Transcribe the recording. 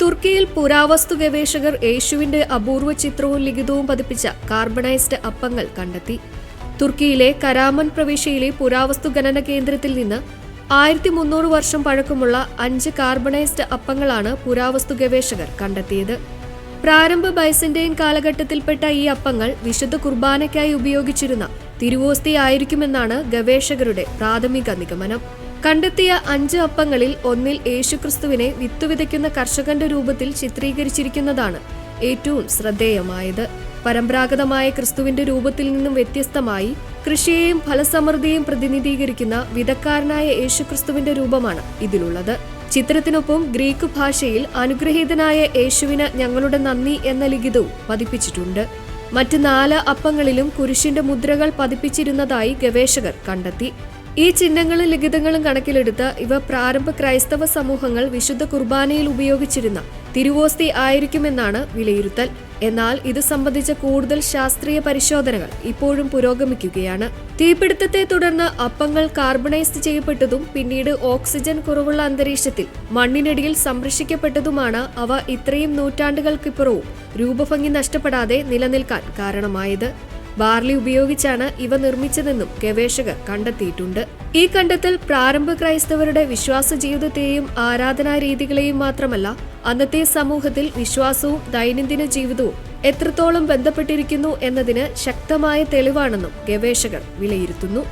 തുർക്കിയിൽ പുരാവസ്തു ഗവേഷകർ യേശുവിന്റെ അപൂർവ ചിത്രവും ലിഖിതവും പതിപ്പിച്ച കാർബണൈസ്ഡ് അപ്പങ്ങൾ കണ്ടെത്തി. തുർക്കിയിലെ കരാമൻ പ്രവിശ്യയിലെ പുരാവസ്തു ഖനന കേന്ദ്രത്തിൽ നിന്ന് 1300 വർഷം പഴക്കമുള്ള 5 കാർബണൈസ്ഡ് അപ്പങ്ങളാണ് പുരാവസ്തു ഗവേഷകർ കണ്ടെത്തിയത്. പ്രാരംഭ ബൈസന്റൈൻ കാലഘട്ടത്തിൽപ്പെട്ട ഈ അപ്പങ്ങൾ വിശുദ്ധ കുർബാനയ്ക്കായി ഉപയോഗിച്ചിരുന്ന തിരുവോസ്തി ആയിരിക്കുമെന്നാണ് ഗവേഷകരുടെ പ്രാഥമിക നിഗമനം. കണ്ടെത്തിയ 5 അപ്പങ്ങളിൽ ഒന്നിൽ യേശുക്രിസ്തുവിനെ വിത്തുവിതയ്ക്കുന്ന കർഷകന്റെ രൂപത്തിൽ ചിത്രീകരിച്ചിരിക്കുന്നതാണ് ഏറ്റവും ശ്രദ്ധേയമായത്. പരമ്പരാഗതമായ ക്രിസ്തുവിന്റെ രൂപത്തിൽ നിന്നും വ്യത്യസ്തമായി കൃഷിയെയും ഫലസമൃദ്ധിയെയും പ്രതിനിധീകരിക്കുന്ന വിതക്കാരനായ യേശുക്രിസ്തുവിന്റെ രൂപമാണ് ഇതിലുള്ളത്. ചിത്രത്തിനൊപ്പം ഗ്രീക്ക് ഭാഷയിൽ അനുഗ്രഹീതനായ യേശുവിന് ഞങ്ങളുടെ നന്ദി എന്ന ലിഖിതവും പതിപ്പിച്ചിട്ടുണ്ട്. മറ്റ് 4 അപ്പങ്ങളിലും കുരിശിന്റെ മുദ്രകൾ പതിപ്പിച്ചിരുന്നതായി ഗവേഷകർ കണ്ടെത്തി. ഈ ചിഹ്നങ്ങളും ലിഖിതങ്ങളും കണക്കിലെടുത്ത് ഇവ പ്രാരംഭ ക്രൈസ്തവ സമൂഹങ്ങൾ വിശുദ്ധ കുർബാനയിൽ ഉപയോഗിച്ചിരുന്ന തിരുവോസ്തി ആയിരിക്കുമെന്നാണ് വിലയിരുത്തൽ. എന്നാൽ ഇത് സംബന്ധിച്ച കൂടുതൽ ശാസ്ത്രീയ പരിശോധനകൾ ഇപ്പോഴും പുരോഗമിക്കുകയാണ്. തീപിടുത്തത്തെ തുടർന്ന് അപ്പങ്ങൾ കാർബണൈസ് ചെയ്യപ്പെട്ടതും പിന്നീട് ഓക്സിജൻ കുറവുള്ള അന്തരീക്ഷത്തിൽ മണ്ണിനടിയിൽ സംരക്ഷിക്കപ്പെട്ടതുമാണ് അവ ഇത്രയും നൂറ്റാണ്ടുകൾക്കിപ്പുറവും രൂപഭംഗി നഷ്ടപ്പെടാതെ നിലനിൽക്കാൻ കാരണമായത്. ബാർലി ഉപയോഗിച്ചാണ് ഇവ നിർമ്മിച്ചതെന്നും ഗവേഷകർ കണ്ടെത്തിയിട്ടുണ്ട്. ഈ കണ്ടെത്തൽ പ്രാരംഭ ക്രൈസ്തവരുടെ വിശ്വാസ ജീവിതത്തെയും ആരാധനാ രീതികളെയും മാത്രമല്ല, അന്നത്തെ സമൂഹത്തിൽ വിശ്വാസവും ദൈനംദിന ജീവിതവും എത്രത്തോളം ബന്ധപ്പെട്ടിരിക്കുന്നു എന്നതിന് ശക്തമായ തെളിവാണെന്നും ഗവേഷകർ വിലയിരുത്തുന്നു.